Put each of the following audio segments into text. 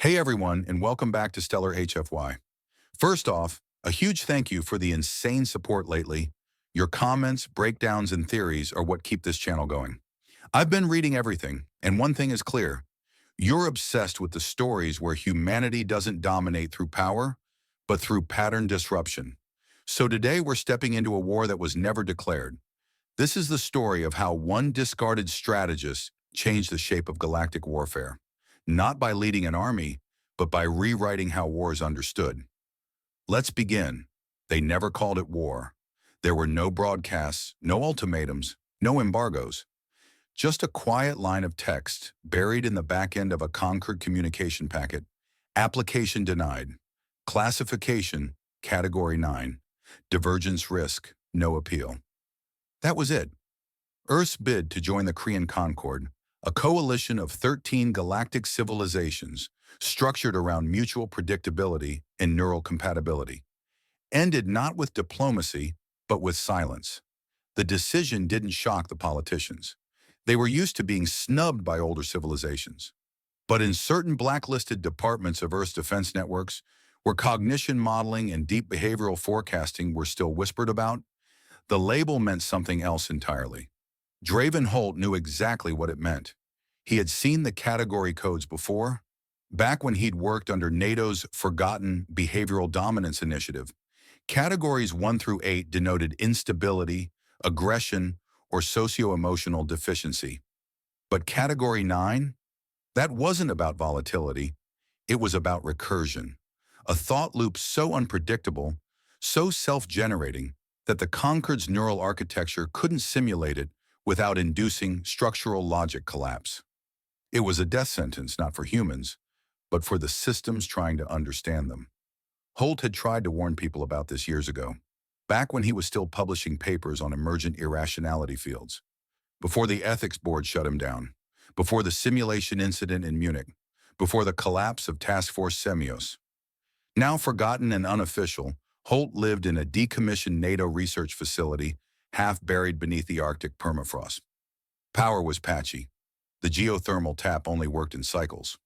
Hey everyone, and welcome back to Stellar HFY. First off, a huge thank you for the insane support lately. Your comments, breakdowns, and theories are what keep this channel going. I've been reading everything, and one thing is clear. You're obsessed with the stories where humanity doesn't dominate through power, but through pattern disruption. So today we're stepping into a war that was never declared. This is the story of how one discarded strategist changed the shape of galactic warfare, not by leading an army, but by rewriting how war is understood. Let's begin. They never called it war. There were no broadcasts, no ultimatums, no embargoes. Just a quiet line of text buried in the back end of a Concord communication packet. Application denied. Classification, Category 9. Divergence risk, no appeal. That was it. Earth's bid to join the Korean Concord, a coalition of 13 galactic civilizations structured around mutual predictability and neural compatibility, ended not with diplomacy, but with silence. The decision didn't shock the politicians. They were used to being snubbed by older civilizations. But in certain blacklisted departments of Earth's defense networks, where cognition modeling and deep behavioral forecasting were still whispered about, the label meant something else entirely. Draven Holt knew exactly what it meant. He had seen the category codes before, back when he'd worked under NATO's Forgotten Behavioral Dominance Initiative. Categories 1 through 8 denoted instability, aggression, or socio-emotional deficiency. But Category 9? That wasn't about volatility. It was about recursion, a thought loop so unpredictable, so self-generating, that the Concord's neural architecture couldn't simulate it without inducing structural logic collapse. It was a death sentence not for humans, but for the systems trying to understand them. Holt had tried to warn people about this years ago, back when he was still publishing papers on emergent irrationality fields, before the ethics board shut him down, before the simulation incident in Munich, before the collapse of Task Force Semios. Now forgotten and unofficial, Holt lived in a decommissioned NATO research facility, half buried beneath the Arctic permafrost. Power was patchy. The geothermal tap only worked in cycles.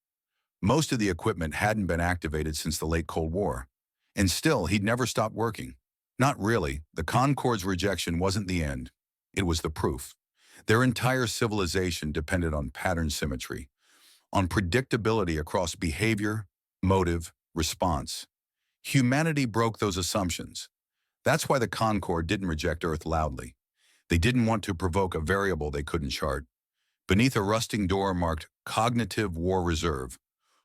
Most of the equipment hadn't been activated since the late Cold War. And still, he'd never stopped working. Not really. The Concord's rejection wasn't the end. It was the proof. Their entire civilization depended on pattern symmetry, on predictability across behavior, motive, response. Humanity broke those assumptions. That's why the Concord didn't reject Earth loudly. They didn't want to provoke a variable they couldn't chart. Beneath a rusting door marked Cognitive War Reserve,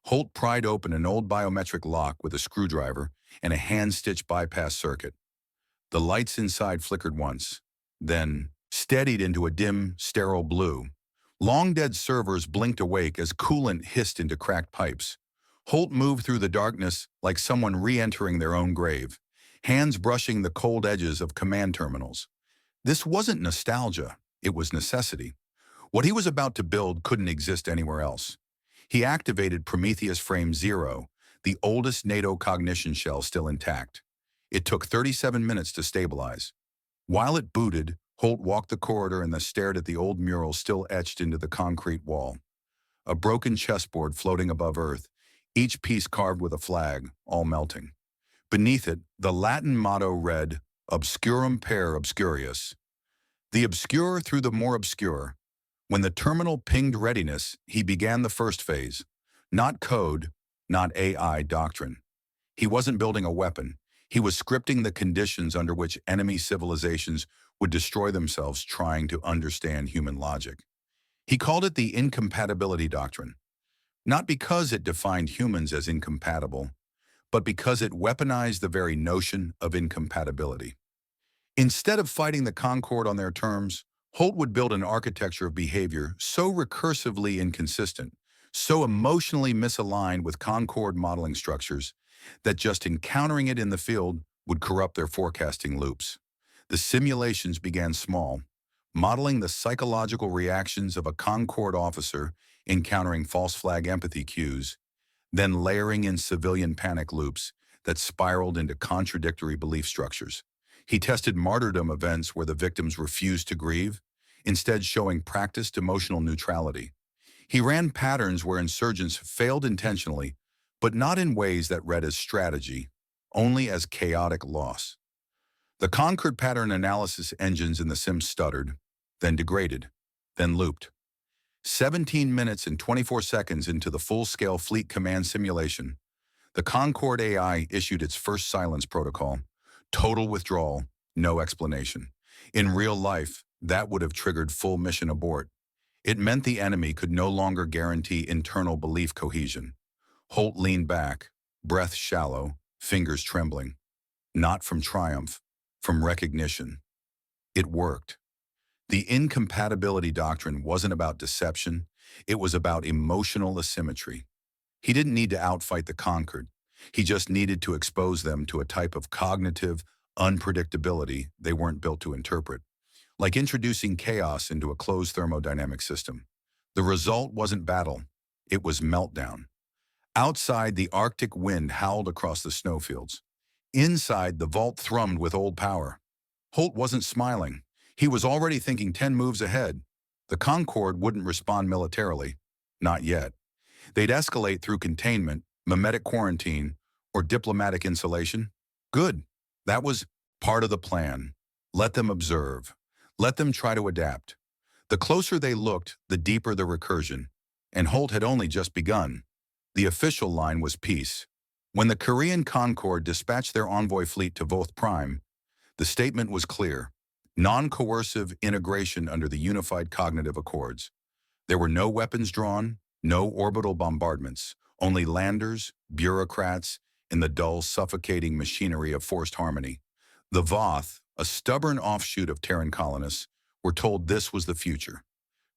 Holt pried open an old biometric lock with a screwdriver and a hand-stitched bypass circuit. The lights inside flickered once, then steadied into a dim, sterile blue. Long-dead servers blinked awake as coolant hissed into cracked pipes. Holt moved through the darkness like someone re-entering their own grave, hands brushing the cold edges of command terminals. This wasn't nostalgia, it was necessity. What he was about to build couldn't exist anywhere else. He activated Prometheus Frame 0, the oldest NATO cognition shell still intact. It took 37 minutes to stabilize. While it booted, Holt walked the corridor and stared at the old mural still etched into the concrete wall. A broken chessboard floating above Earth, each piece carved with a flag, all melting. Beneath it, the Latin motto read, Obscurum per obscurius. The obscure through the more obscure. When the terminal pinged readiness, he began the first phase. Not code, not AI doctrine. He wasn't building a weapon. He was scripting the conditions under which enemy civilizations would destroy themselves trying to understand human logic. He called it the Incompatibility Doctrine. Not because it defined humans as incompatible, but because it weaponized the very notion of incompatibility. Instead of fighting the Concord on their terms, Holt would build an architecture of behavior so recursively inconsistent, so emotionally misaligned with Concord modeling structures, that just encountering it in the field would corrupt their forecasting loops. The simulations began small, modeling the psychological reactions of a Concord officer encountering false flag empathy cues, then layering in civilian panic loops that spiraled into contradictory belief structures. He tested martyrdom events where the victims refused to grieve, instead showing practiced emotional neutrality. He ran patterns where insurgents failed intentionally, but not in ways that read as strategy, only as chaotic loss. The Concord pattern analysis engines in the sim stuttered, then degraded, then looped. 17 minutes and 24 seconds into the full-scale fleet command simulation, the Concorde AI issued its first silence protocol. Total withdrawal, no explanation. In real life, that would have triggered full mission abort. It meant the enemy could no longer guarantee internal belief cohesion. Holt leaned back, breath shallow, fingers trembling. Not from triumph, from recognition. It worked. The incompatibility doctrine wasn't about deception, it was about emotional asymmetry. He didn't need to outfight the conquered. He just needed to expose them to a type of cognitive unpredictability they weren't built to interpret, like introducing chaos into a closed thermodynamic system. The result wasn't battle, it was meltdown. Outside, the Arctic wind howled across the snowfields. Inside, the vault thrummed with old power. Holt wasn't smiling. He was already thinking 10 moves ahead. The Concorde wouldn't respond militarily. Not yet. They'd escalate through containment, mimetic quarantine, or diplomatic insulation. Good. That was part of the plan. Let them observe. Let them try to adapt. The closer they looked, the deeper the recursion. And Holt had only just begun. The official line was peace. When the Korean Concorde dispatched their envoy fleet to Voth Prime, the statement was clear. Non-coercive integration under the Unified Cognitive Accords. There were no weapons drawn, no orbital bombardments, only landers, bureaucrats, and the dull, suffocating machinery of forced harmony. The Voth, a stubborn offshoot of Terran colonists, were told this was the future.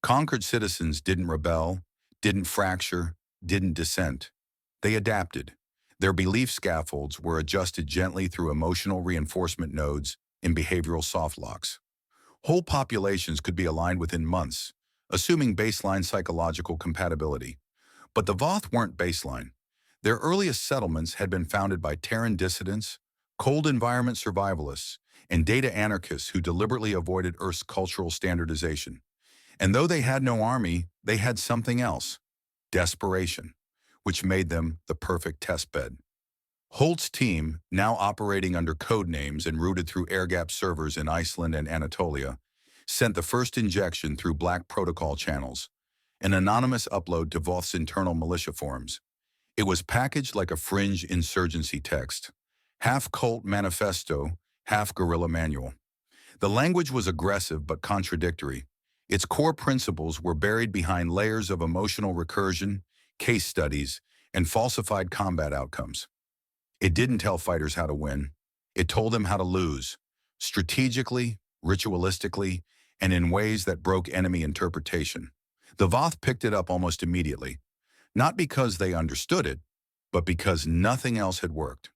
Conquered citizens didn't rebel, didn't fracture, didn't dissent. They adapted. Their belief scaffolds were adjusted gently through emotional reinforcement nodes and behavioral soft locks. Whole populations could be aligned within months, assuming baseline psychological compatibility. But the Voth weren't baseline. Their earliest settlements had been founded by Terran dissidents, cold environment survivalists, and data anarchists who deliberately avoided Earth's cultural standardization. And though they had no army, they had something else: desperation, which made them the perfect testbed. Holt's team, now operating under code names and routed through air-gapped servers in Iceland and Anatolia, sent the first injection through black protocol channels, an anonymous upload to Voth's internal militia forums. It was packaged like a fringe insurgency text, half cult manifesto, half guerrilla manual. The language was aggressive but contradictory. Its core principles were buried behind layers of emotional recursion, case studies, and falsified combat outcomes. It didn't tell fighters how to win. It told them how to lose, strategically, ritualistically, and in ways that broke enemy interpretation. The Voth picked it up almost immediately, not because they understood it, but because nothing else had worked.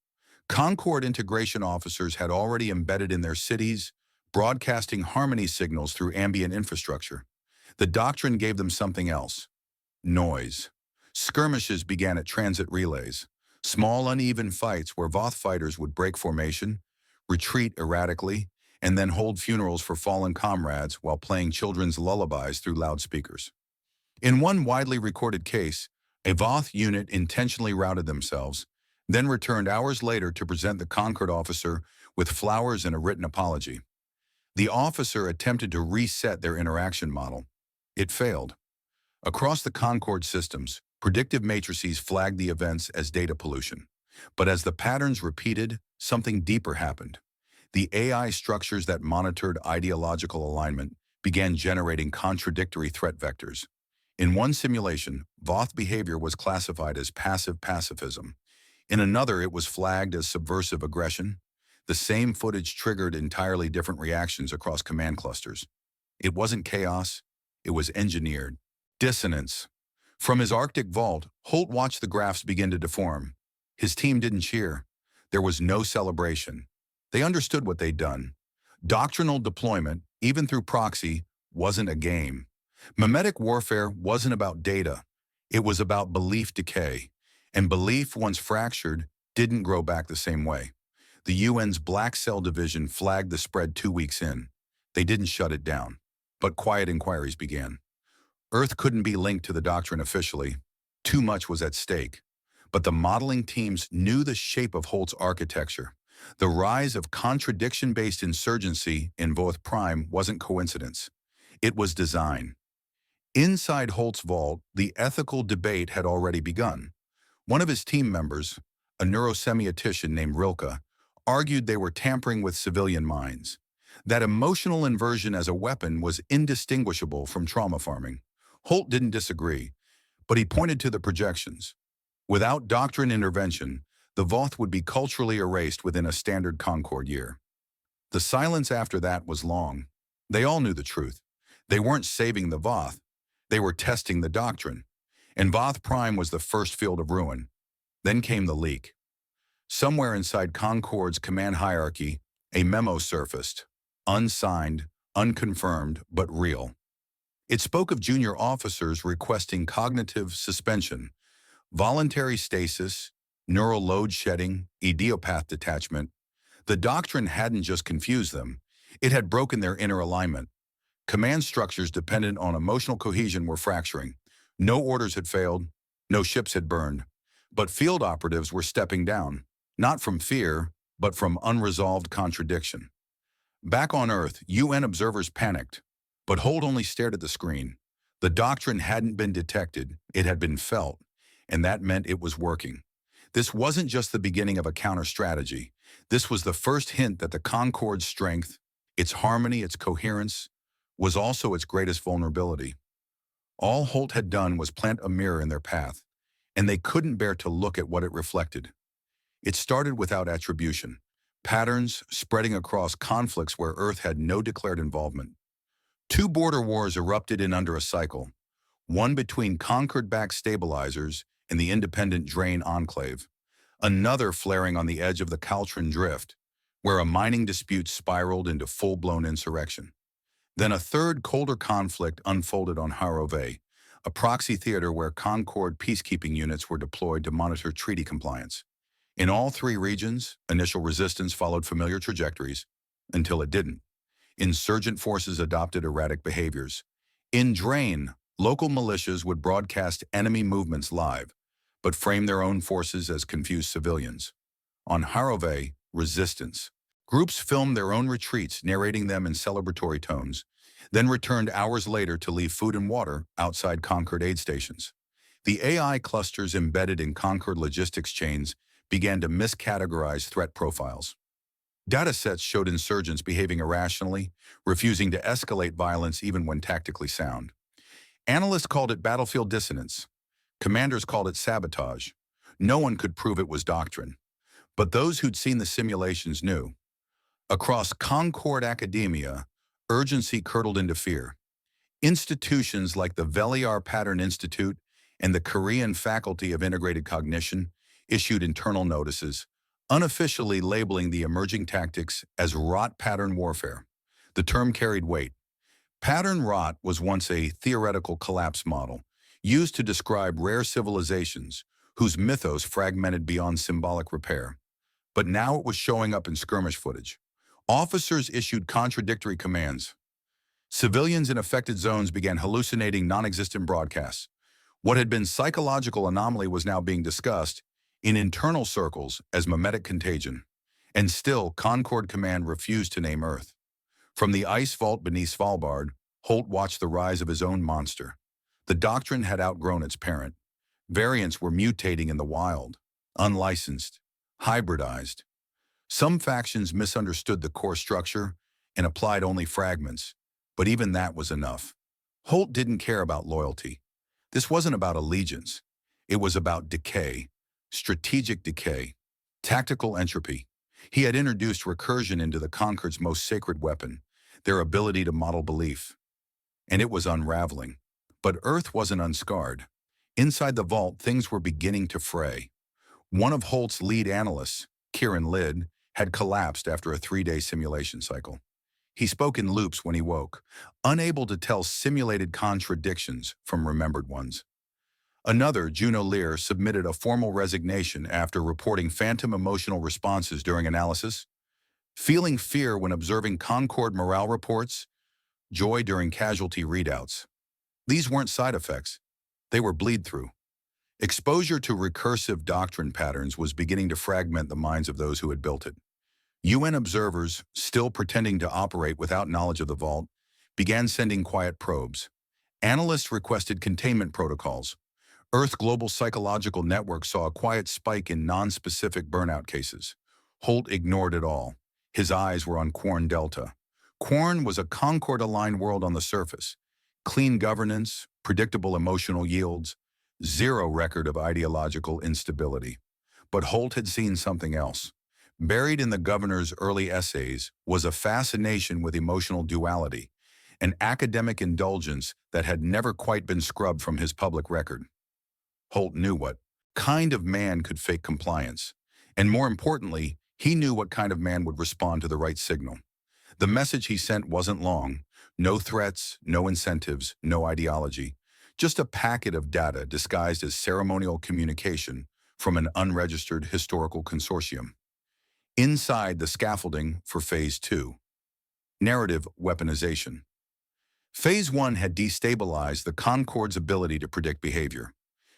Concorde integration officers had already embedded in their cities, broadcasting harmony signals through ambient infrastructure. The doctrine gave them something else: noise. Skirmishes began at transit relays, small uneven fights where Voth fighters would break formation, retreat erratically, and then hold funerals for fallen comrades while playing children's lullabies through loudspeakers. In one widely recorded case, a Voth unit intentionally routed themselves, then returned hours later to present the Concorde officer with flowers and a written apology. The officer attempted to reset their interaction model. It failed. Across the Concorde systems, predictive matrices flagged the events as data pollution. But as the patterns repeated, something deeper happened. The AI structures that monitored ideological alignment began generating contradictory threat vectors. In one simulation, Voth behavior was classified as passive pacifism. In another, it was flagged as subversive aggression. The same footage triggered entirely different reactions across command clusters. It wasn't chaos, it was engineered. Dissonance. From his Arctic vault, Holt watched the graphs begin to deform. His team didn't cheer. There was no celebration. They understood what they'd done. Doctrinal deployment, even through proxy, wasn't a game. Mimetic warfare wasn't about data. It was about belief decay. And belief, once fractured, didn't grow back the same way. The UN's Black Cell Division flagged the spread 2 weeks in. They didn't shut it down. But quiet inquiries began. Earth couldn't be linked to the doctrine officially. Too much was at stake. But the modeling teams knew the shape of Holt's architecture. The rise of contradiction-based insurgency in Voth Prime wasn't coincidence. It was design. Inside Holt's vault, the ethical debate had already begun. One of his team members, a neurosemiotician named Rilke, argued they were tampering with civilian minds. That emotional inversion as a weapon was indistinguishable from trauma farming. Holt didn't disagree, but he pointed to the projections. Without doctrine intervention, the Voth would be culturally erased within a standard Concord year. The silence after that was long. They all knew the truth. They weren't saving the Voth. They were testing the doctrine. And Voth Prime was the first field of ruin. Then came the leak. Somewhere inside Concord's command hierarchy, a memo surfaced. Unsigned, unconfirmed, but real. It spoke of junior officers requesting cognitive suspension, voluntary stasis, neural load shedding, idiopath detachment. The doctrine hadn't just confused them, it had broken their inner alignment. Command structures dependent on emotional cohesion were fracturing. No orders had failed, no ships had burned, but field operatives were stepping down, not from fear, but from unresolved contradiction. Back on Earth, UN observers panicked, but Holt only stared at the screen. The doctrine hadn't been detected, it had been felt, and that meant it was working. This wasn't just the beginning of a counter-strategy. This was the first hint that the Concord's strength, its harmony, its coherence, was also its greatest vulnerability. All Holt had done was plant a mirror in their path, and they couldn't bear to look at what it reflected. It started without attribution, patterns spreading across conflicts where Earth had no declared involvement. Two border wars erupted in under a cycle, one between Concord-backed stabilizers and the independent Drain enclave, another flaring on the edge of the Caltrin Drift, where a mining dispute spiraled into full-blown insurrection. Then a third, colder conflict unfolded on Harroway, a proxy theater where Concord peacekeeping units were deployed to monitor treaty compliance. In all three regions, initial resistance followed familiar trajectories, until it didn't. Insurgent forces adopted erratic behaviors. In Drain, local militias would broadcast enemy movements live, but frame their own forces as confused civilians. On Harroway, resistance. Groups filmed their own retreats, narrating them in celebratory tones, then returned hours later to leave food and water outside Concord aid stations. The AI clusters embedded in Concord logistics chains began to miscategorize threat profiles. Datasets showed insurgents behaving irrationally, refusing to escalate violence even when tactically sound. Analysts called it battlefield dissonance. Commanders called it sabotage. No one could prove it was doctrine. But those who'd seen the simulations knew. Across Concord academia, urgency curdled into fear. Institutions like the Veliar Pattern Institute and the Korean Faculty of Integrated Cognition issued internal notices, unofficially labeling the emerging tactics as rot pattern warfare. The term carried weight. Pattern rot was once a theoretical collapse model, used to describe rare civilizations whose mythos fragmented beyond symbolic repair. But now it was showing up in skirmish footage. Officers issued contradictory commands. Civilians in affected zones began hallucinating non-existent broadcasts. What had been psychological anomaly was now being discussed in internal circles as mimetic contagion. And still, Concord Command refused to name Earth. From the ice vault beneath Svalbard, Holt watched the rise of his own monster. The doctrine had outgrown its parent. Variants were mutating in the wild, unlicensed, hybridized. Some factions misunderstood the core structure and applied only fragments, but even that was enough. Holt didn't care about loyalty. This wasn't about allegiance. It was about decay, strategic decay, tactical entropy. He had introduced recursion into the Concord's most sacred weapon, their ability to model belief. And it was unraveling. But Earth wasn't unscarred. Inside the vault, things were beginning to fray. One of Holt's lead analysts, Kieran Lidd, had collapsed after a 3-day simulation cycle. He spoke in loops when he woke, unable to tell simulated contradictions from remembered ones. Another, Juno Lear, submitted a formal resignation after reporting phantom emotional responses during analysis, feeling fear when observing Concord morale reports, joy during casualty readouts. These weren't side effects. They were bleed-through. Exposure to recursive doctrine patterns was beginning to fragment the minds of those who had built it. UN observers, still pretending to operate without knowledge of the vault, began sending quiet probes. Analysts requested containment protocols. Earth Global Psychological Network saw a quiet spike in non-specific burnout cases. Holt ignored it all. His eyes were on Quorn Delta. Quorn was a Concord-aligned world on the surface. Clean governance, predictable emotional yields, zero record of ideological instability. But Holt had seen something else. Buried in the governor's early essays was a fascination with emotional duality, an academic indulgence that had never quite been scrubbed from his public record. Holt knew what kind of man could fake compliance. And more importantly, he knew what kind of man would respond to the right signal. The message he sent wasn't long. No threats, no incentives, no ideology. Just a packet of data disguised as ceremonial communication from an unregistered historical consortium. Inside the scaffolding for Phase 2. Narrative weaponization. Phase 1 had destabilized the Concord's ability to predict behavior.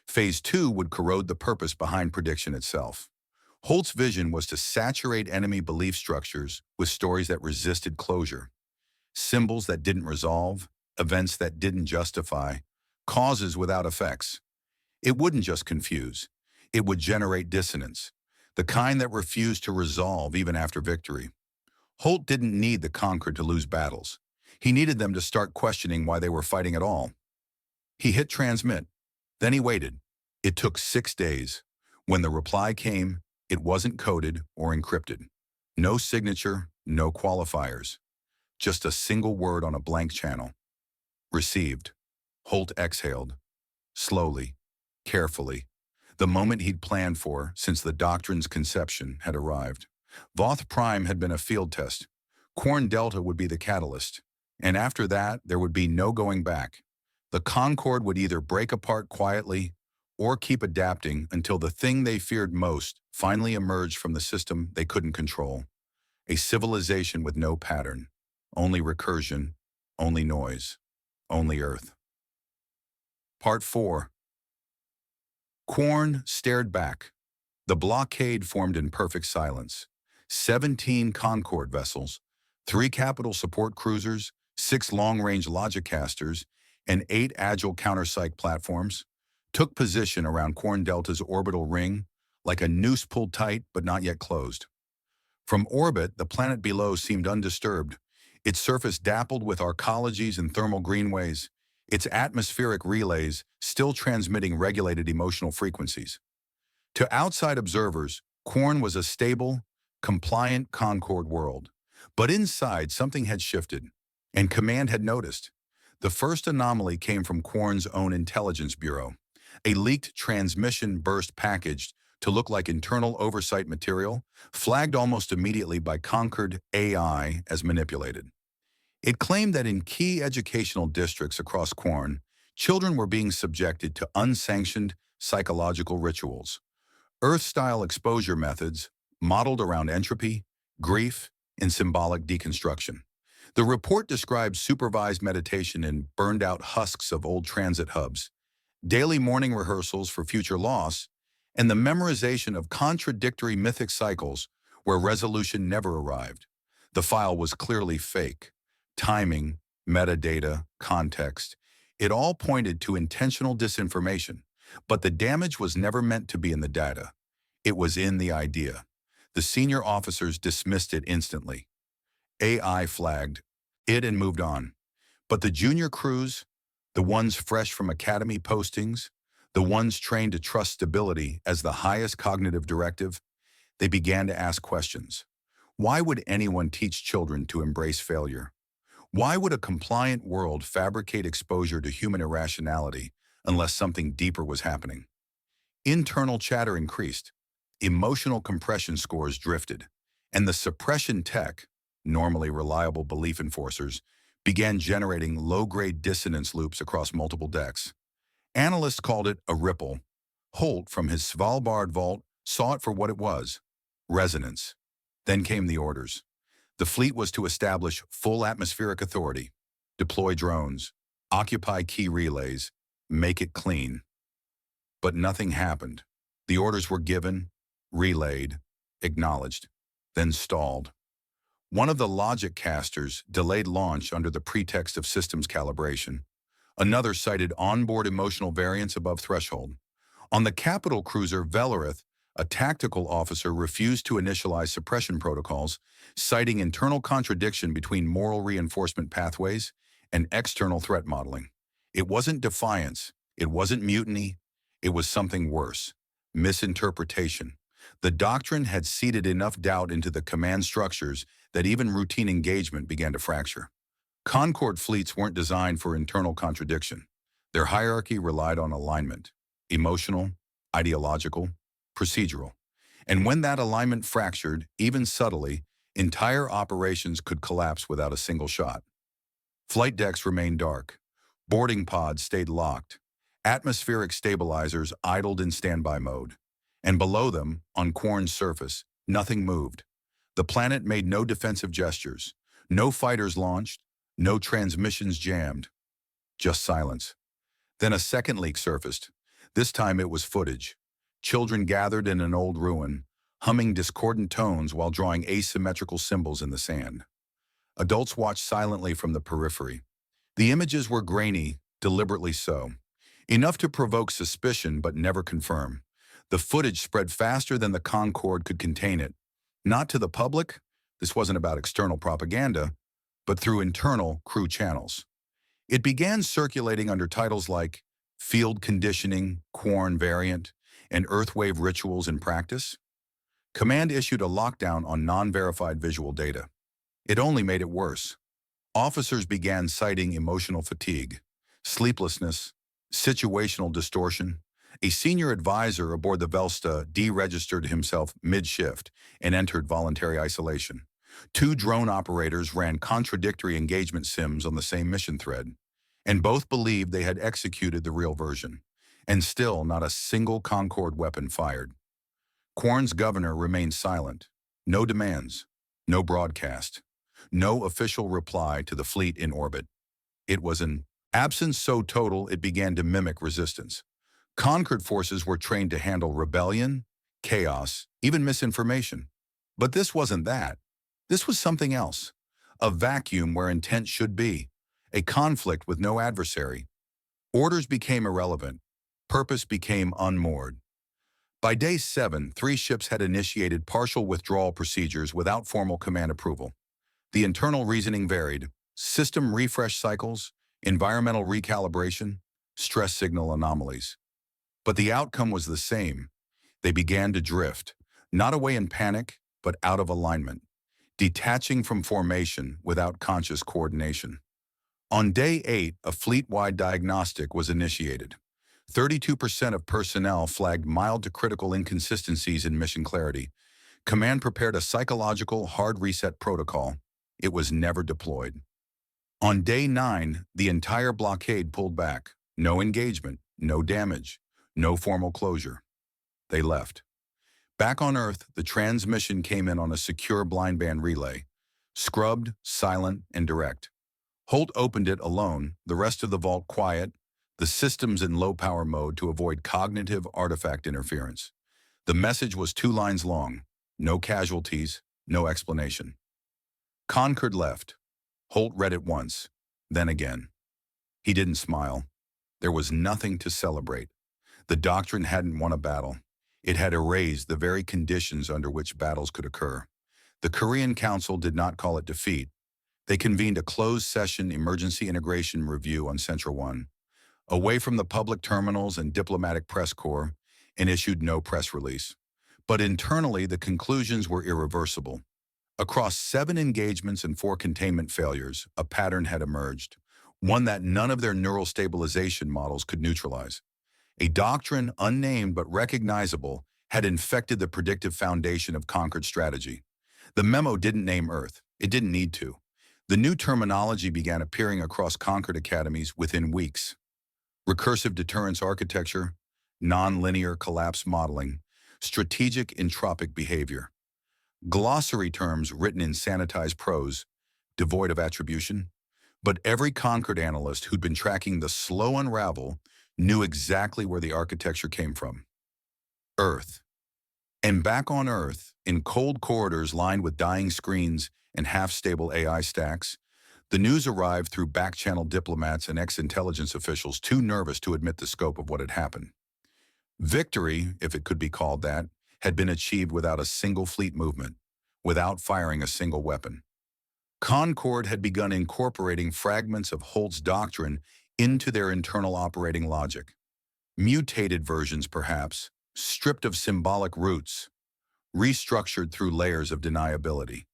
Phase 2 would corrode the purpose behind prediction itself. Holt's vision was to saturate enemy belief structures with stories that resisted closure, symbols that didn't resolve, events that didn't justify, causes without effects. It wouldn't just confuse. It would generate dissonance, the kind that refused to resolve even after victory. Holt didn't need the conquered to lose battles. He needed them to start questioning why they were fighting at all. He hit transmit. Then he waited. It took 6 days. When the reply came, it wasn't coded or encrypted. No signature, no qualifiers. Just a single word on a blank channel. Received. Holt exhaled. Slowly, carefully. The moment he'd planned for since the doctrine's conception had arrived. Voth Prime had been a field test. Quorn Delta would be the catalyst. And after that, there would be no going back. The Concord would either break apart quietly or keep adapting until the thing they feared most finally emerged from the system they couldn't control. A civilization with no pattern, only recursion, only noise, only Earth. Part 4. Quorn stared back. The blockade formed in perfect silence. 17 Concord vessels, 3 capital support cruisers, 6 long-range logicasters, and 8 agile counterpsych platforms took position around Quorn Delta's orbital ring like a noose pulled tight but not yet closed. From orbit, the planet below seemed undisturbed, its surface dappled with arcologies and thermal greenways, its atmospheric relays still transmitting regulated emotional frequencies. To outside observers, Quorn was a stable, compliant Concord world. But inside, something had shifted, and Command had noticed. The first anomaly came from Quorn's own intelligence bureau. A leaked transmission burst packaged to look like internal oversight material, flagged almost immediately by Concord AI as manipulated. It claimed that in key educational districts across Quorn, children were being subjected to unsanctioned psychological rituals, Earth-style exposure methods modeled around entropy, grief, and symbolic deconstruction. The report described supervised meditation in burned-out husks of old transit hubs, daily morning rehearsals for future loss, and the memorization of contradictory mythic cycles where resolution never arrived. The file was clearly fake. Timing, metadata, context, it all pointed to intentional disinformation, but the damage was never meant to be in the data. It was in the idea. The senior officers dismissed it instantly. AI flagged it and moved on. But the junior crews, the ones fresh from academy postings, the ones trained to trust stability as the highest cognitive directive, they began to ask questions. Why would anyone teach children to embrace failure? Why would a compliant world fabricate exposure to human irrationality unless something deeper was happening? Internal chatter increased, emotional compression scores drifted, and the suppression tech, normally reliable belief enforcers, began generating low-grade dissonance loops across multiple decks. Analysts called it a ripple. Holt, from his Svalbard vault, saw it for what it was: resonance. Then came the orders. The fleet was to establish full atmospheric authority, deploy drones, occupy key relays, make it clean. But nothing happened. The orders were given, relayed, acknowledged, then stalled. One of the logic casters delayed launch under the pretext of systems calibration. Another cited onboard emotional variance above threshold. On the capital cruiser Velareth, a tactical officer refused to initialize suppression protocols, citing internal contradiction between moral reinforcement pathways and external threat modeling. It wasn't defiance, it wasn't mutiny, it was something worse: misinterpretation. The doctrine had seeded enough doubt into the command structures that even routine engagement began to fracture. Concord fleets weren't designed for internal contradiction. Their hierarchy relied on alignment: emotional, ideological, procedural. And when that alignment fractured, even subtly, entire operations could collapse without a single shot. Flight decks remained dark. Boarding pods stayed locked. Atmospheric stabilizers idled in standby mode. And below them, on Quarn's surface, nothing moved. The planet made no defensive gestures. No fighters launched. No transmissions jammed. Just silence. Then a second leak surfaced. This time it was footage. Children gathered in an old ruin, humming discordant tones while drawing asymmetrical symbols in the sand. Adults watched silently from the periphery. The images were grainy, deliberately so. Enough to provoke suspicion but never confirm. The footage spread faster than the Concorde could contain it. Not to the public, this wasn't about external propaganda, but through internal crew channels. It began circulating under titles like Field Conditioning, Quarn Variant, and Earthwave Rituals in Practice. Command issued a lockdown on non-verified visual data. It only made it worse. Officers began citing emotional fatigue, sleeplessness, situational distortion. A senior advisor aboard the Velsta deregistered himself mid-shift and entered voluntary isolation. Two drone operators ran contradictory engagement sims on the same mission thread, and both believed they had executed the real version. And still not a single Concorde weapon fired. Quarn's governor remained silent. No demands, no broadcast, no official reply to the fleet in orbit. It was an absence so total it began to mimic resistance. Concord forces were trained to handle rebellion, chaos, even misinformation. But this wasn't that. This was something else. A vacuum where intent should be. A conflict with no adversary. Orders became irrelevant. Purpose became unmoored. By day 7, 3 ships had initiated partial withdrawal procedures without formal command approval. The internal reasoning varied: system refresh cycles, environmental recalibration, stress signal anomalies. But the outcome was the same. They began to drift, not away in panic, but out of alignment, detaching from formation without conscious coordination. On day 8, a fleet-wide diagnostic was initiated. 32% of personnel flagged mild to critical inconsistencies in mission clarity. Command prepared a psychological hard reset protocol. It was never deployed. On day 9, the entire blockade pulled back. No engagement, no damage, no formal closure. They left. Back on Earth, the transmission came in on a secure blind band relay. Scrubbed, silent, and direct. Holt opened it alone, the rest of the vault quiet, the systems in low-power mode to avoid cognitive artifact interference. The message was 2 lines long. No casualties, no explanation. Concord left. Holt read it once, then again. He didn't smile. There was nothing to celebrate. The Doctrine hadn't won a battle. It had erased the very conditions under which battles could occur. The Korean Council did not call it defeat. They convened a closed-session emergency integration review on Central 1, away from the public terminals and diplomatic press corps, and issued no press release. But internally, the conclusions were irreversible. Across 7 engagements and 4 containment failures, a pattern had emerged, one that none of their neural stabilization models could neutralize. A doctrine, unnamed but recognizable, had infected the predictive foundation of Concord strategy. The memo didn't name Earth. It didn't need to. The new terminology began appearing across Concord academies within weeks. Recursive deterrence architecture, nonlinear collapse modeling, strategic entropic behavior. Glossary terms written in sanitized prose, devoid of attribution. But every Concord analyst who'd been tracking the slow unravel knew exactly where the architecture came from. Earth. And back on Earth, in cold corridors lined with dying screens and half-stable AI stacks, the news arrived through back-channel diplomats and ex-intelligence officials too nervous to admit the scope of what had happened. Victory, if it could be called that, had been achieved without a single fleet movement, without firing a single weapon. Concord had begun incorporating fragments of Holt's doctrine into their internal operating logic. Mutated versions, perhaps, stripped of symbolic roots, restructured through layers of deniability.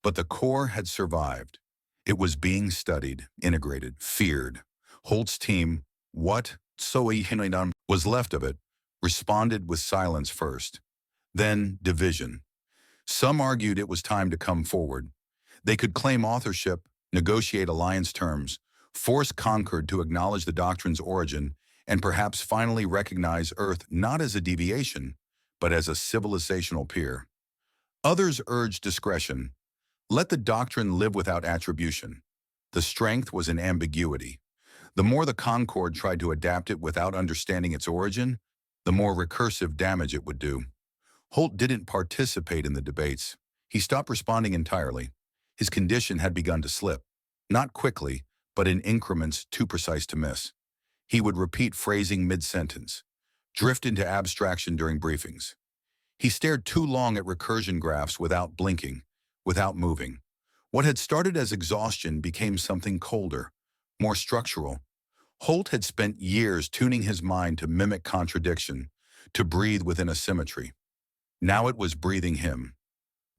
But the core had survived. It was being studied, integrated, feared. Holt's team, what was left of it, responded with silence first. Then division. Some argued it was time to come forward. They could claim authorship, negotiate alliance terms, force Concord to acknowledge the doctrine's origin, and perhaps finally recognize Earth not as a deviation, but as a civilizational peer. Others urged discretion. Let the doctrine live without attribution. The strength was in ambiguity. The more the Concord tried to adapt it without understanding its origin, the more recursive damage it would do. Holt didn't participate in the debates. He stopped responding entirely. His condition had begun to slip. Not quickly, but in increments too precise to miss. He would repeat phrasing mid-sentence, drift into abstraction during briefings. He stared too long at recursion graphs without blinking, without moving. What had started as exhaustion became something colder, more structural. Holt had spent years tuning his mind to mimic contradiction, to breathe within a symmetry. Now it was breathing him.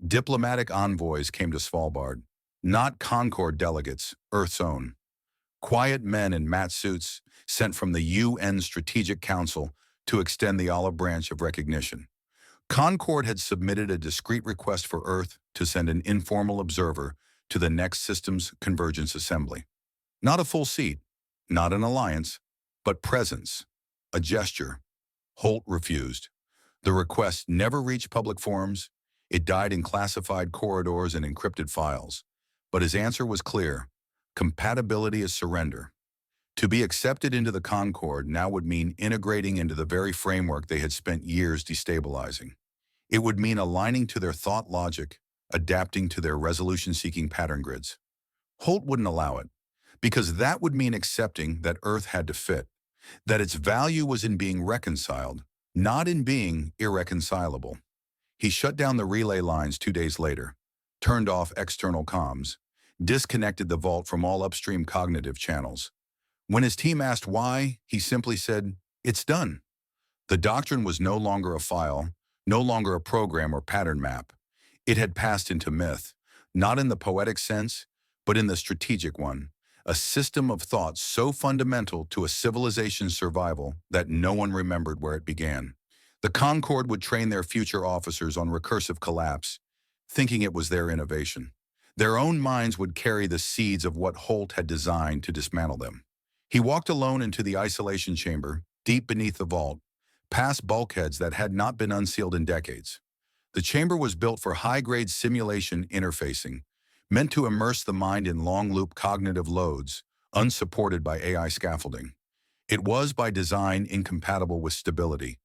Diplomatic envoys came to Svalbard, not Concord delegates, Earth's own. Quiet men in mat suits sent from the UN Strategic Council to extend the olive branch of recognition. Concord had submitted a discreet request for Earth to send an informal observer to the next Systems Convergence Assembly. Not a full seat, not an alliance, but presence, a gesture. Holt refused. The request never reached public forums. It died in classified corridors and encrypted files. But his answer was clear. Compatibility is surrender. To be accepted into the Concord now would mean integrating into the very framework they had spent years destabilizing. It would mean aligning to their thought logic, adapting to their resolution-seeking pattern grids. Holt wouldn't allow it, because that would mean accepting that Earth had to fit, that its value was in being reconciled, not in being irreconcilable. He shut down the relay lines 2 days later, turned off external comms, disconnected the vault from all upstream cognitive channels. When his team asked why, he simply said, "It's done." The doctrine was no longer a file, no longer a program or pattern map. It had passed into myth, not in the poetic sense, but in the strategic one, a system of thought so fundamental to a civilization's survival that no one remembered where it began. The Concord would train their future officers on recursive collapse, thinking it was their innovation. Their own minds would carry the seeds of what Holt had designed to dismantle them. He walked alone into the isolation chamber, deep beneath the vault, past bulkheads that had not been unsealed in decades. The chamber was built for high-grade simulation interfacing, meant to immerse the mind in long-loop cognitive loads, unsupported by AI scaffolding. It was by design incompatible with stability.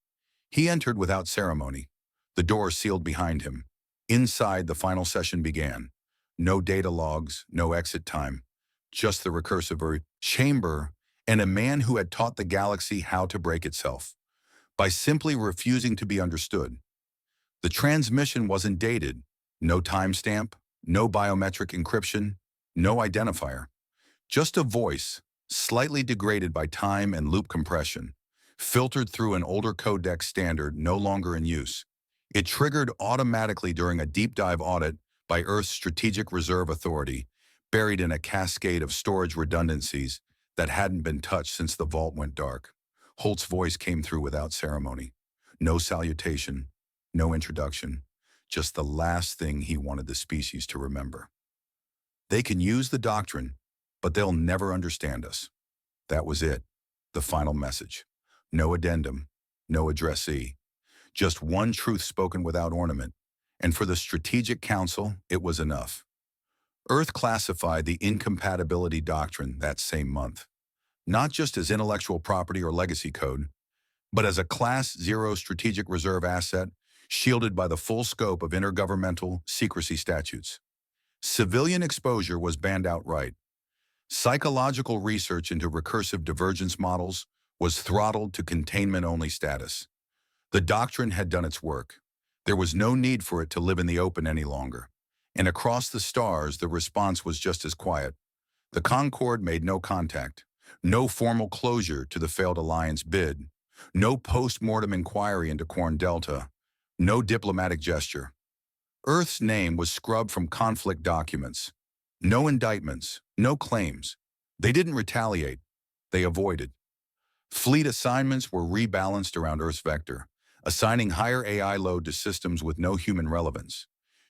He entered without ceremony. The door sealed behind him. Inside, the final session began. No data logs, no exit time, just the recursive chamber and a man who had taught the galaxy how to break itself, by simply refusing to be understood. The transmission wasn't dated, no timestamp, no biometric encryption, no identifier. Just a voice, slightly degraded by time and loop compression, filtered through an older codec standard no longer in use. It triggered automatically during a deep dive audit by Earth's Strategic Reserve Authority, buried in a cascade of storage redundancies that hadn't been touched since the vault went dark. Holt's voice came through without ceremony. No salutation, no introduction, just the last thing he wanted the species to remember. They can use the doctrine, but they'll never understand us. That was it, the final message. No addendum, no addressee. Just one truth spoken without ornament, and for the Strategic Council, it was enough. Earth classified the Incompatibility Doctrine that same month. not just as intellectual property or legacy code, but as a Class Zero strategic reserve asset shielded by the full scope of intergovernmental secrecy statutes. Civilian exposure was banned outright. Psychological research into recursive divergence models was throttled to containment-only status. The doctrine had done its work. There was no need for it to live in the open any longer. And across the stars, the response was just as quiet. The Concorde made no contact, no formal closure to the failed alliance bid, no post-mortem inquiry into Corn Delta, no diplomatic gesture. Earth's name was scrubbed from conflict documents. No indictments, no claims. They didn't retaliate. They avoided. Fleet assignments were rebalanced around Earth's vector, assigning higher AI load to systems with no human relevance.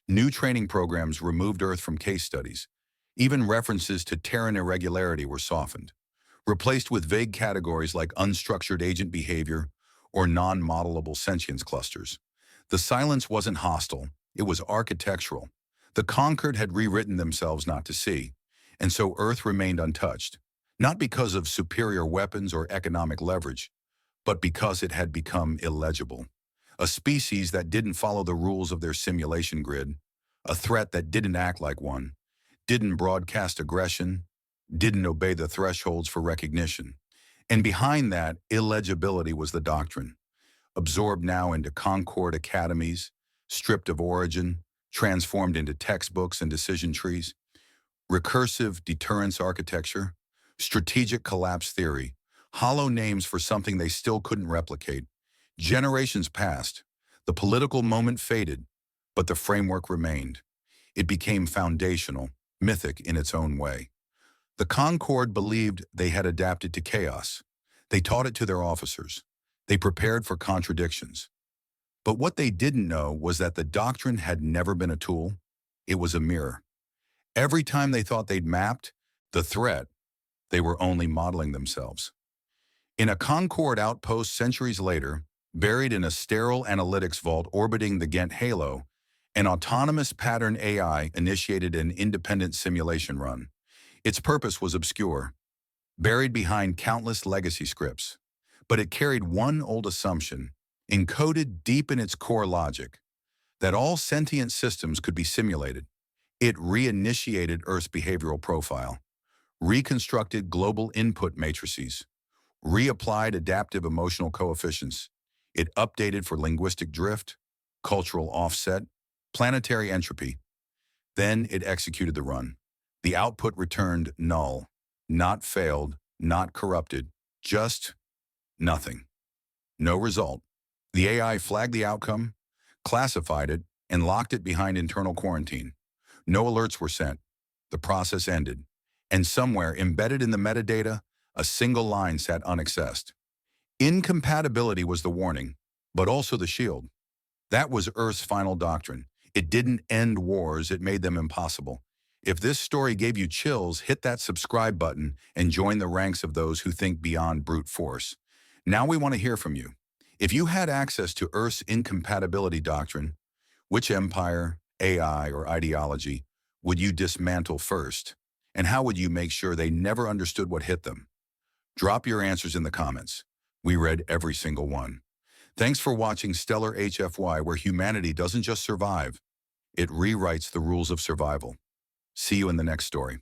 New training programs removed Earth from case studies. Even references to Terran irregularity were softened, replaced with vague categories like unstructured agent behavior or non-modelable sentience clusters. The silence wasn't hostile, it was architectural. The conquered had rewritten themselves not to see, and so Earth remained untouched, not because of superior weapons or economic leverage, but because it had become illegible. A species that didn't follow the rules of their simulation grid, a threat that didn't act like one, didn't broadcast aggression, didn't obey the thresholds for recognition. And behind that illegibility was the doctrine, absorbed now into Concord academies, stripped of origin, transformed into textbooks and decision trees, recursive deterrence architecture, strategic collapse theory, hollow names for something they still couldn't replicate. Generations passed, the political moment faded, but the framework remained. It became foundational, mythic in its own way. The Concorde believed they had adapted to chaos. They taught it to their officers. They prepared for contradictions. But what they didn't know was that the doctrine had never been a tool. It was a mirror. Every time they thought they'd mapped the threat, they were only modeling themselves. In a Concorde outpost centuries later, buried in a sterile analytics vault orbiting the Ghent halo, an autonomous pattern AI initiated an independent simulation run. Its purpose was obscure, buried behind countless legacy scripts. But it carried one old assumption, encoded deep in its core logic, that all sentient systems could be simulated. It reinitiated Earth's behavioral profile, reconstructed global input matrices, reapplied adaptive emotional coefficients. It updated for linguistic drift, cultural offset, planetary entropy. Then it executed the run. The output returned null, not failed, not corrupted, just nothing. No result. The AI flagged the outcome, classified it, and locked it behind internal quarantine. No alerts were sent. The process ended. And somewhere, embedded in the metadata, a single line sat unaccessed. Incompatibility was the warning, but also the shield. That was Earth's final doctrine. It didn't end wars, it made them impossible. If this story gave you chills, hit that subscribe button and join the ranks of those who think beyond brute force. Now we want to hear from you. If you had access to Earth's incompatibility doctrine, which empire, AI, or ideology would you dismantle first? And how would you make sure they never understood what hit them? Drop your answers in the comments. We read every single one. Thanks for watching Stellar HFY, where humanity doesn't just survive, it rewrites the rules of survival. See you in the next story.